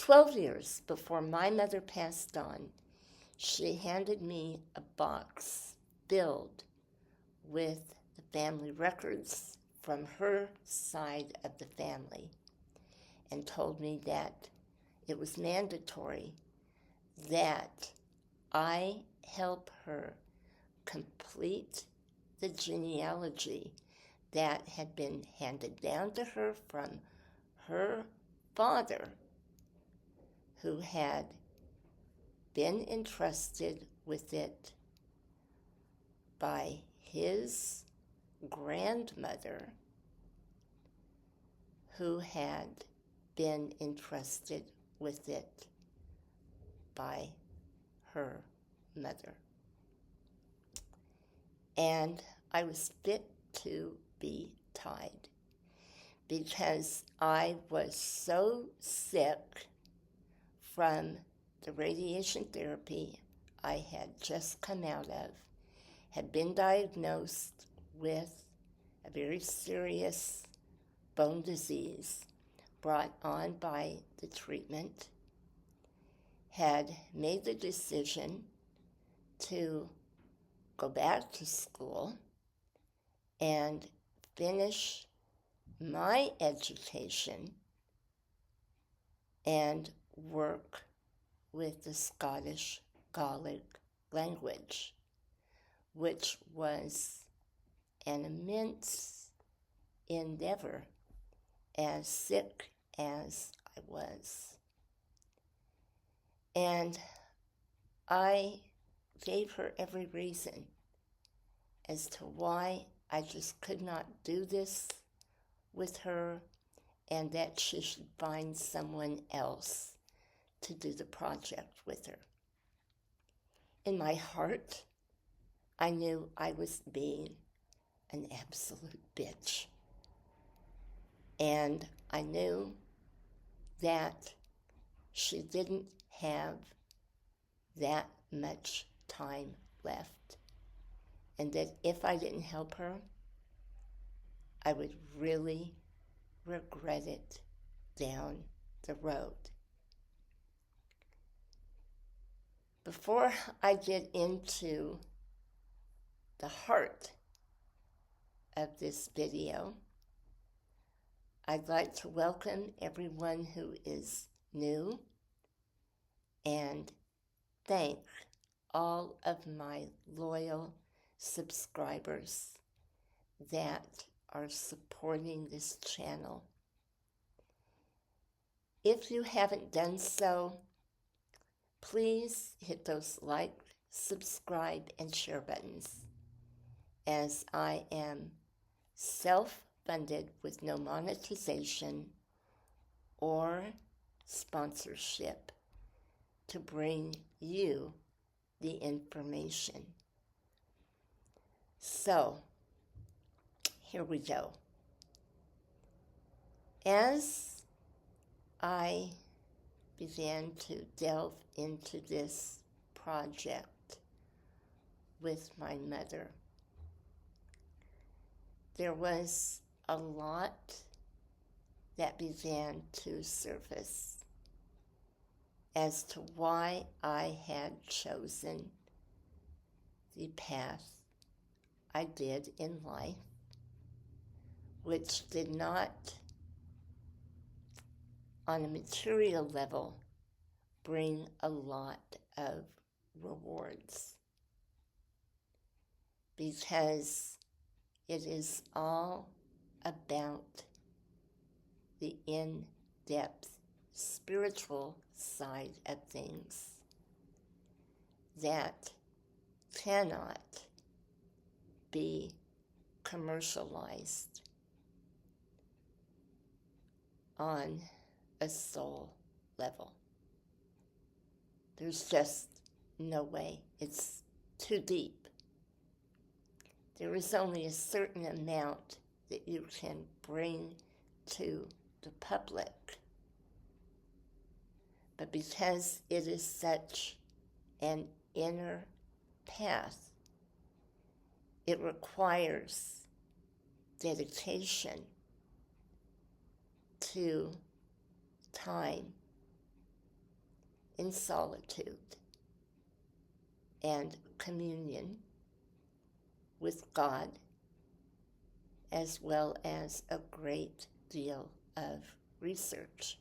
12 years before my mother passed on, she handed me a box filled with the family records from her side of the family and told me that it was mandatory that I help her complete the genealogy that had been handed down to her from her father, who had been entrusted with it by his grandmother, who had been entrusted with it by her mother. And I was fit to be tied because I was so sick from the radiation therapy I had just come out of, had been diagnosed with a very serious bone disease brought on by the treatment, had made the decision to go back to school and finish my education and work with the Scottish Gaelic language, which was an immense endeavor, as sick as I was. And I gave her every reason as to why I just could not do this with her, and that she should find someone else to do the project with her. In my heart, I knew I was being an absolute bitch. And I knew that she didn't have that much time left, and that if I didn't help her, I would really regret it down the road. Before I get into the heart of this video, I'd like to welcome everyone who is new and thank all of my loyal subscribers that are supporting this channel. If you haven't done so, please hit those like, subscribe, and share buttons, as I am self-funded with no monetization or sponsorship to bring you the information. So, here we go. As I began to delve into this project with my mother, there was a lot that began to surface as to why I had chosen the path I did in life, which did not, on a material level, bring a lot of rewards, because it is all about the in-depth spiritual side of things that cannot be commercialized on a soul level. There's just no way. It's too deep. There is only a certain amount that you can bring to the public. But because it is such an inner path, it requires dedication to time in solitude and communion with God, as well as a great deal of research.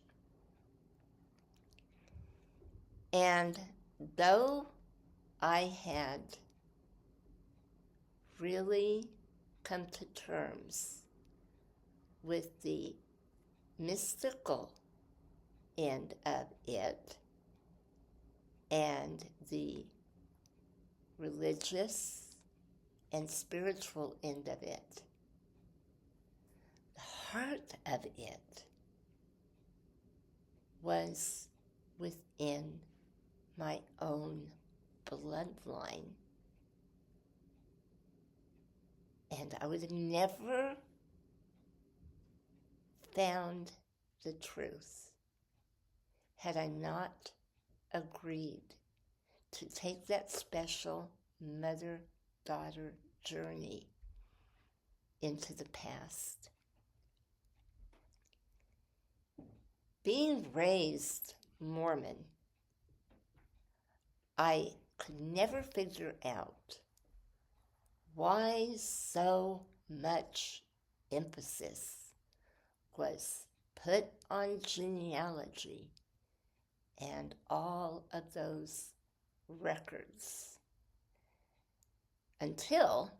And though I had really come to terms with the mystical end of it and the religious and spiritual end of it, the heart of it was within my own bloodline. And I would have never found the truth had I not agreed to take that special mother-daughter journey into the past. Being raised Mormon, I could never figure out why so much emphasis was put on genealogy and all of those records until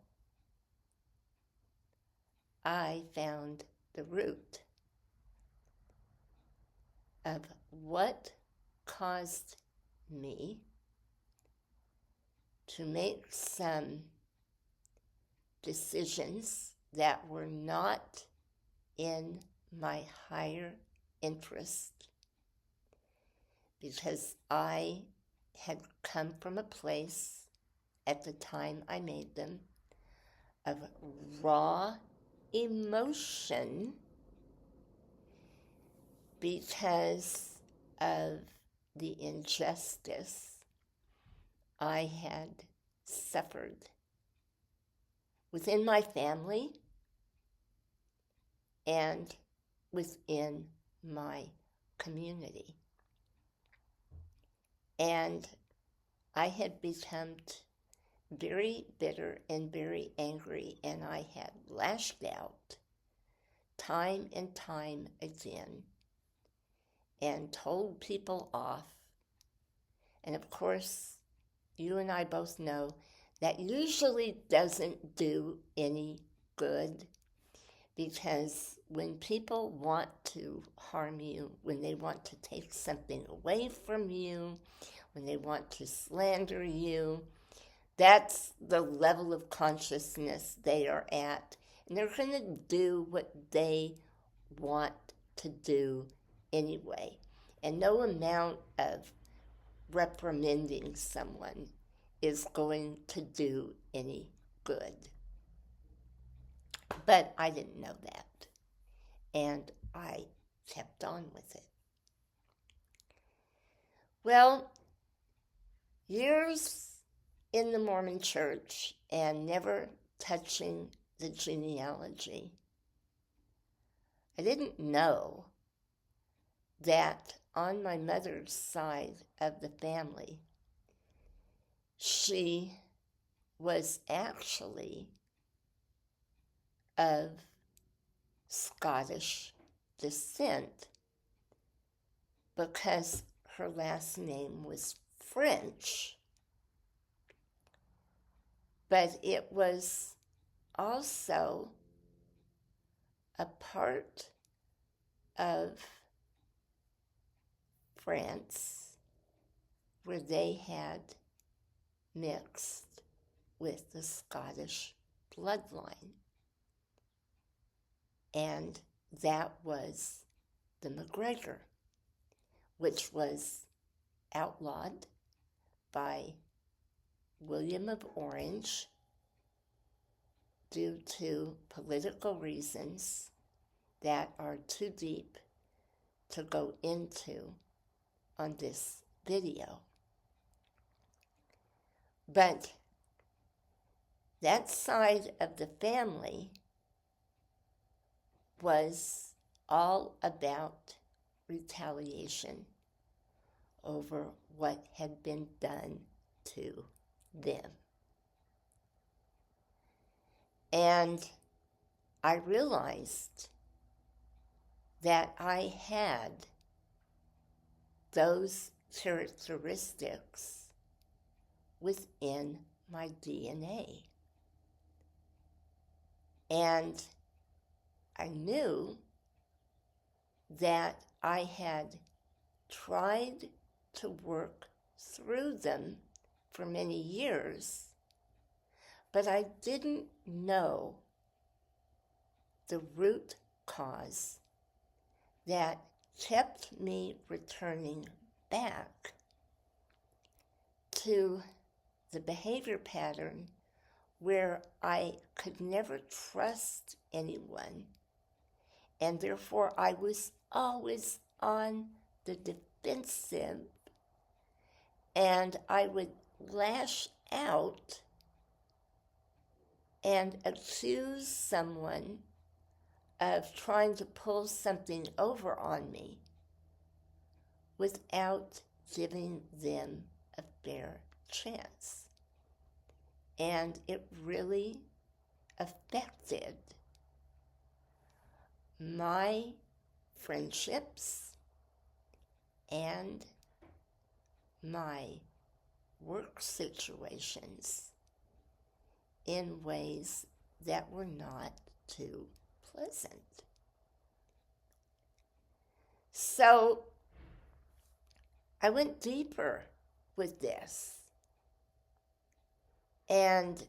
I found the root of what caused me to make some decisions that were not in my higher interest, because I had come from a place at the time I made them of raw emotion because of the injustice I had suffered within my family and within my community. And I had become very bitter and very angry, and I had lashed out time and time again and told people off. And of course, you and I both know that usually doesn't do any good, because when people want to harm you, when they want to take something away from you, when they want to slander you, that's the level of consciousness they are at. And they're going to do what they want to do anyway. And no amount of reprimanding someone is going to do any good. But I didn't know that, and I kept on with it. Well, years in the Mormon church and never touching the genealogy, I didn't know that on my mother's side of the family, she was actually of Scottish descent, because her last name was French. But it was also a part of France where they had mixed with the Scottish bloodline. And that was the McGregor, which was outlawed by William of Orange due to political reasons that are too deep to go into on this video. But that side of the family was all about retaliation over what had been done to them. And I realized that I had those characteristics within my DNA. And I knew that I had tried to work through them for many years, but I didn't know the root cause that kept me returning back to the behavior pattern where I could never trust anyone, and therefore I was always on the defensive, and I would lash out and accuse someone of trying to pull something over on me without giving them a fair chance. And it really affected my friendships and my work situations in ways that were not too pleasant. So I went deeper with this, and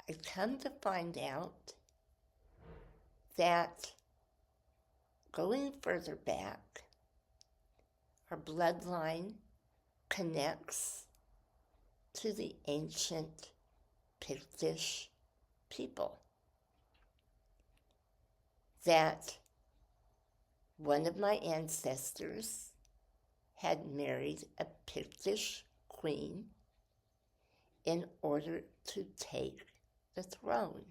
I come to find out that going further back, our bloodline connects to the ancient Pictish people. That one of my ancestors had married a Pictish queen in order to take the throne.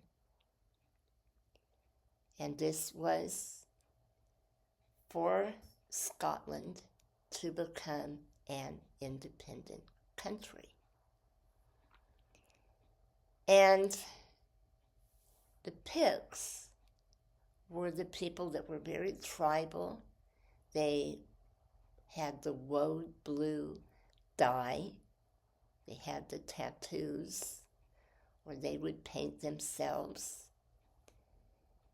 And this was for Scotland to become an independent country. And the Picts were the people that were very tribal. They had the woad blue dye. They had the tattoos where they would paint themselves.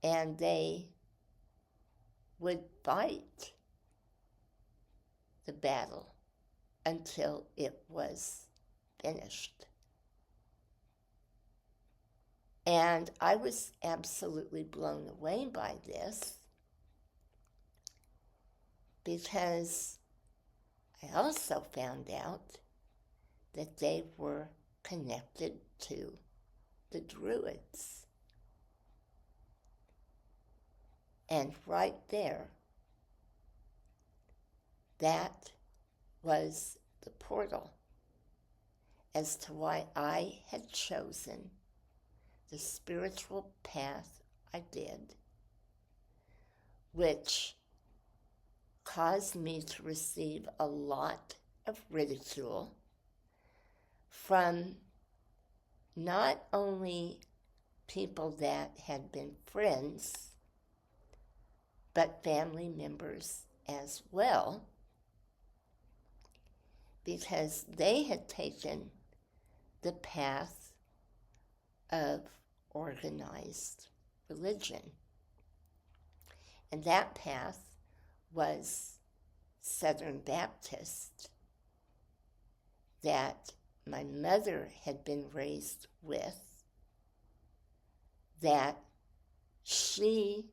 And they would fight the battle until it was finished. And I was absolutely blown away by this, because I also found out that they were connected to the Druids. And right there, that was the portal as to why I had chosen the spiritual path I did, which caused me to receive a lot of ridicule from not only people that had been friends, but family members as well, because they had taken the path of organized religion. And that path was Southern Baptist, that my mother had been raised with, that she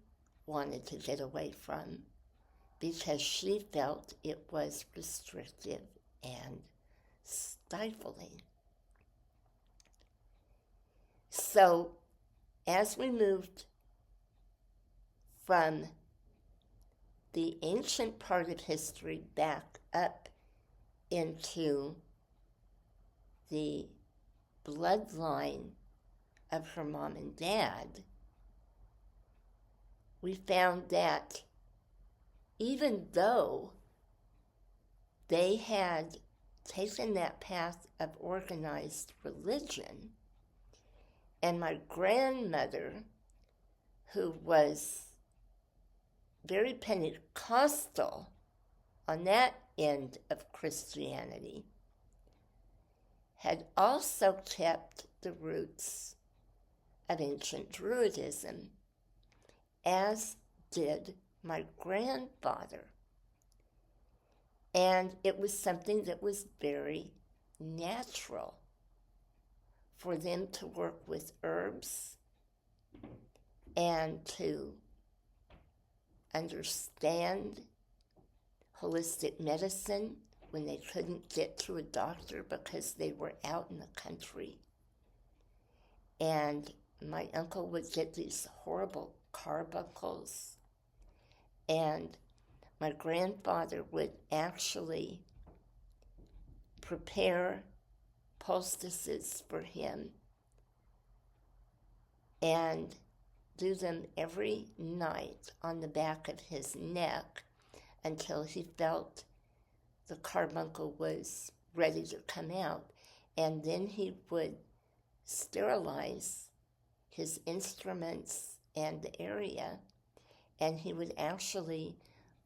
wanted to get away from because she felt it was restrictive and stifling. So as we moved from the ancient part of history back up into the bloodline of her mom and dad, we found that even though they had taken that path of organized religion, and my grandmother, who was very Pentecostal on that end of Christianity, had also kept the roots of ancient Druidism, as did my grandfather. And it was something that was very natural for them to work with herbs and to understand holistic medicine when they couldn't get to a doctor because they were out in the country. And my uncle would get these horrible carbuncles, and my grandfather would actually prepare poultices for him and do them every night on the back of his neck until he felt the carbuncle was ready to come out. And then he would sterilize his instruments and the area, and he would actually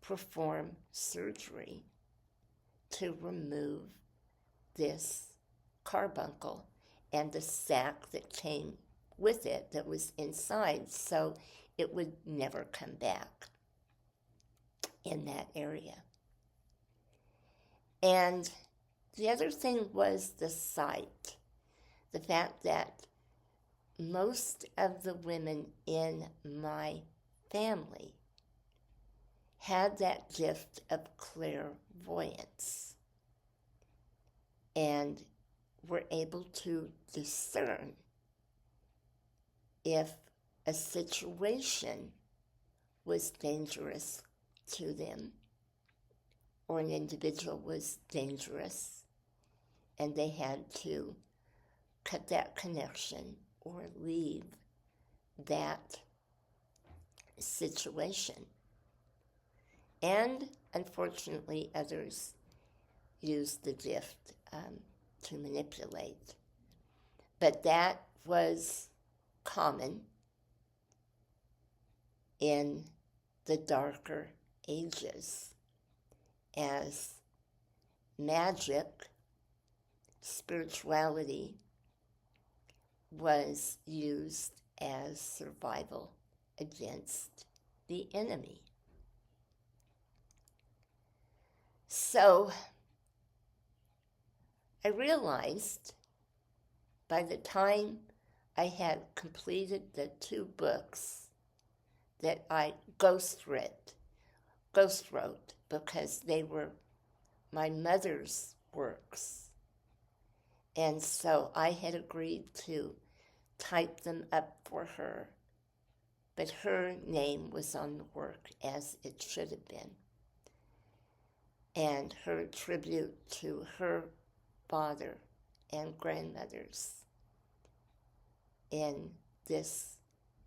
perform surgery to remove this carbuncle and the sac that came with it that was inside, so it would never come back in that area. And the other thing was the site. The fact that most of the women in my family had that gift of clairvoyance and were able to discern if a situation was dangerous to them or an individual was dangerous and they had to cut that connection or leave that situation. And unfortunately, others used the gift to manipulate. But that was common in the darker ages as magic, spirituality, was used as survival against the enemy. So I realized by the time I had completed the 2 books that I ghost wrote because they were my mother's works. And so I had agreed to type them up for her, but her name was on the work as it should have been. And her tribute to her father and grandmothers in this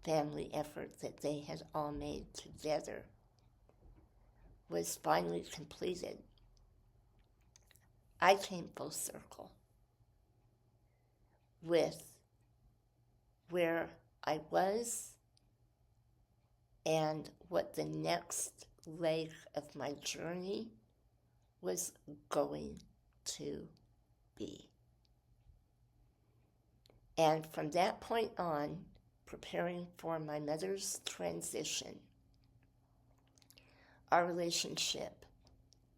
family effort that they had all made together was finally completed. I came full circle with where I was and what the next leg of my journey was going to be. And from that point on, preparing for my mother's transition, our relationship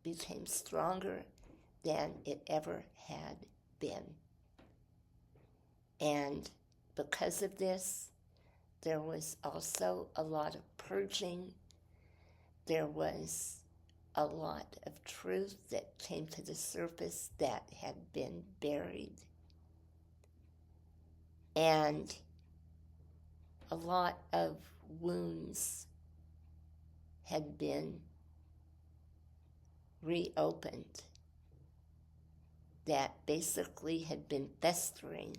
became stronger than it ever had been. And because of this, there was also a lot of purging. There was a lot of truth that came to the surface that had been buried. And a lot of wounds had been reopened that basically had been festering,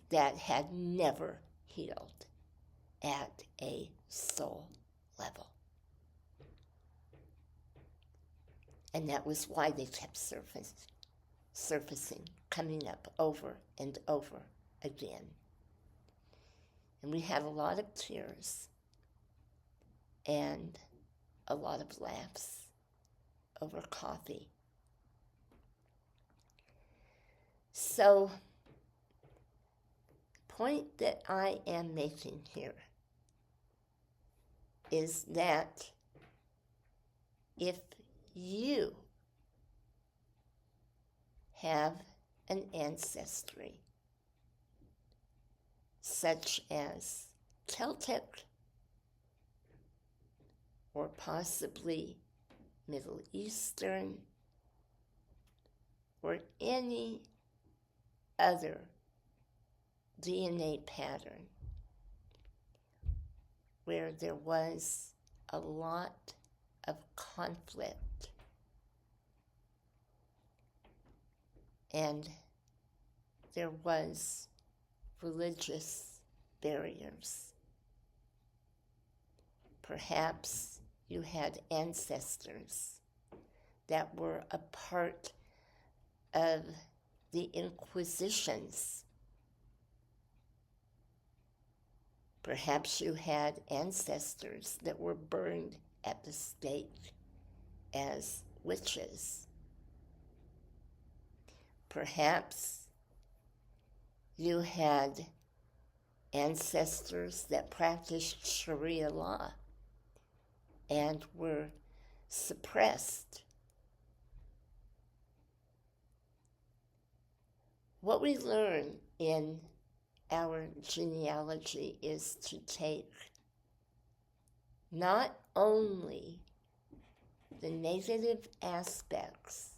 that had never healed at a soul level. And that was why they kept surfacing, coming up over and over again. And we had a lot of tears and a lot of laughs over coffee. So, the point that I am making here is that if you have an ancestry such as Celtic or possibly Middle Eastern or any other DNA pattern where there was a lot of conflict and there was religious barriers. Perhaps you had ancestors that were a part of the Inquisitions. Perhaps you had ancestors that were burned at the stake as witches. Perhaps you had ancestors that practiced Sharia law and were suppressed. What we learn in our genealogy is to take not only the negative aspects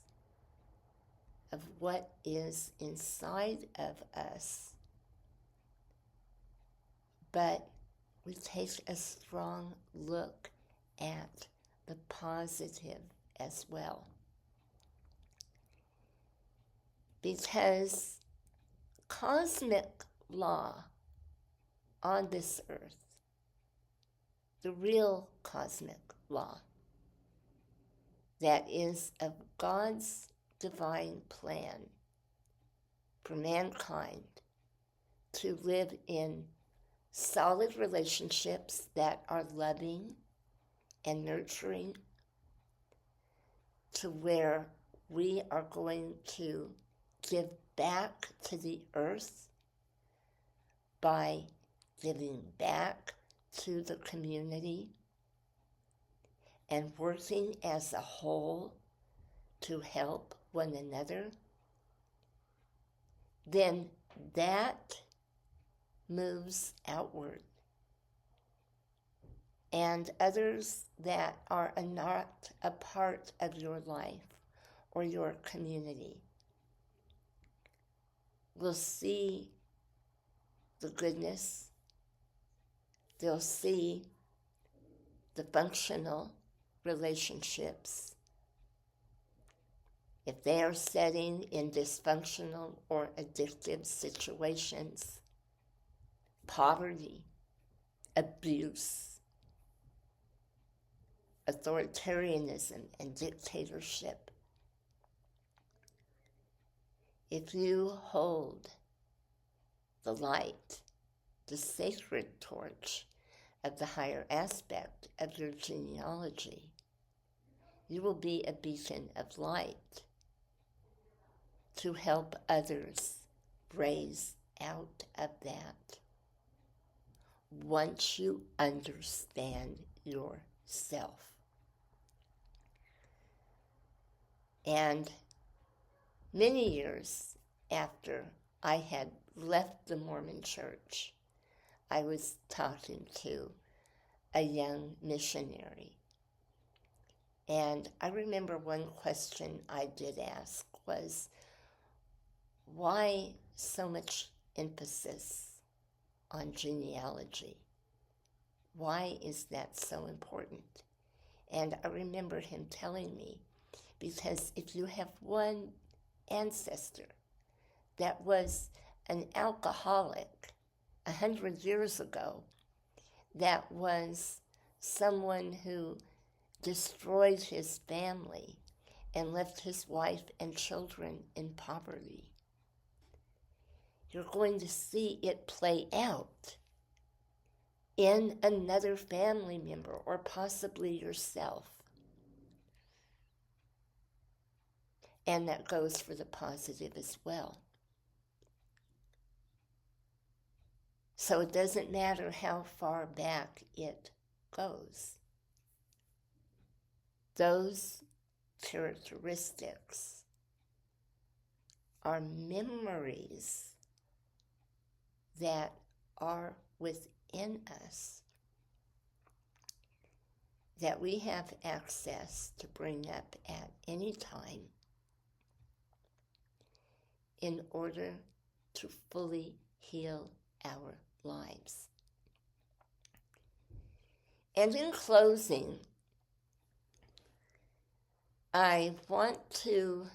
of what is inside of us, but we take a strong look at the positive as well. Because cosmic law on this earth, the real cosmic law that is of God's divine plan for mankind to live in solid relationships that are loving and nurturing, to where we are going to give back to the earth by giving back to the community and working as a whole to help one another, then that moves outward. And others that are not a part of your life or your community will see the goodness, they'll see the functional relationships. If they are setting in dysfunctional or addictive situations, poverty, abuse, authoritarianism, and dictatorship, if you hold the light, the sacred torch of the higher aspect of your genealogy, you will be a beacon of light to help others raise out of that once you understand yourself. And many years after I had left the Mormon church, I was talking to a young missionary. And I remember one question I did ask was, why so much emphasis on genealogy? Why is that so important? And I remember him telling me, because if you have one ancestor that was an alcoholic 100 years ago, that was someone who destroyed his family and left his wife and children in poverty. You're going to see it play out in another family member or possibly yourself. And that goes for the positive as well. So it doesn't matter how far back it goes. Those characteristics are memories that are within us that we have access to bring up at any time in order to fully heal our lives. And in closing, I want to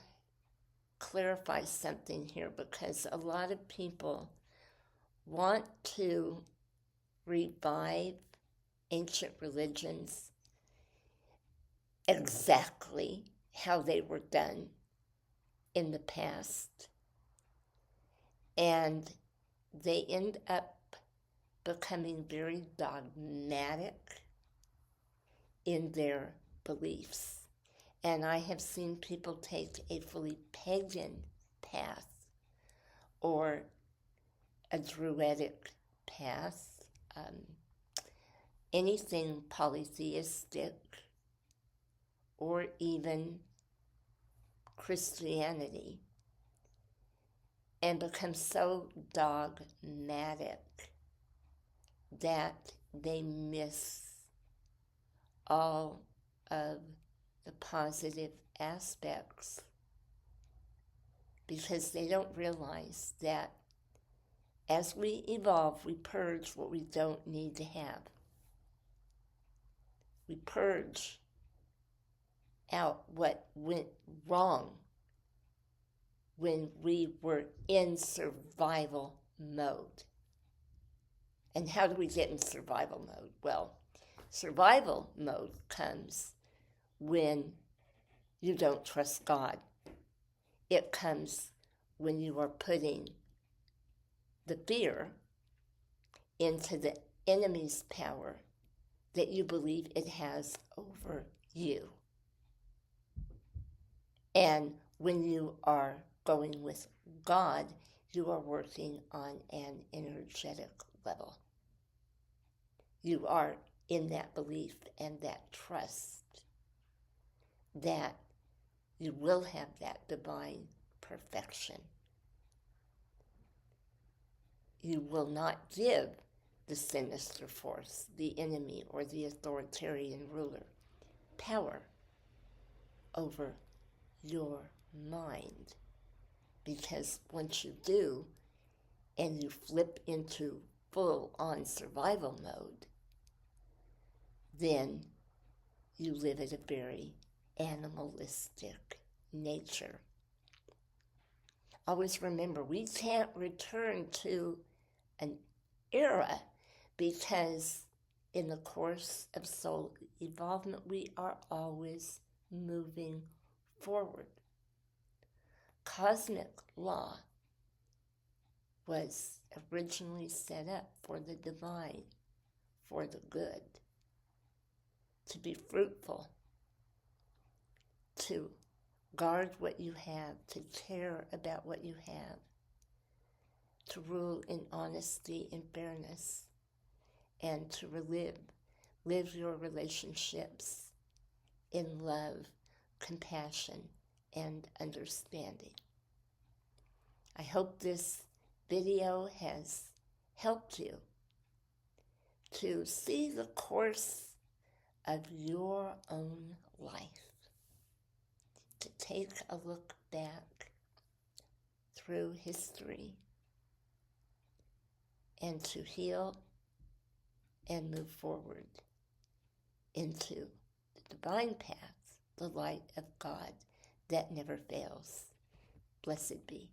clarify something here because a lot of people want to revive ancient religions exactly how they were done in the past. And they end up becoming very dogmatic in their beliefs. And I have seen people take a fully pagan path or a druidic path, anything polytheistic, or even Christianity, and become so dogmatic that they miss all of the positive aspects because they don't realize that as we evolve, we purge what we don't need to have. We purge out what went wrong when we were in survival mode. And how do we get in survival mode? Well, survival mode comes when you don't trust God. It comes when you are putting the fear into the enemy's power that you believe it has over you. And when you are going with God, you are working on an energetic level. You are in that belief and that trust that you will have that divine perfection. You will not give the sinister force, the enemy, or the authoritarian ruler power over your mind. Because once you do, and you flip into full-on survival mode, then you live at a very animalistic nature. Always remember, we can't return to an era because in the course of soul evolvement, we are always moving forward. Cosmic law was originally set up for the divine, for the good, to be fruitful, to guard what you have, to care about what you have, to rule in honesty and fairness, and to live your relationships in love, compassion, and understanding. I hope this video has helped you to see the course of your own life, to take a look back through history and to heal and move forward into the divine path, the light of God that never fails. Blessed be.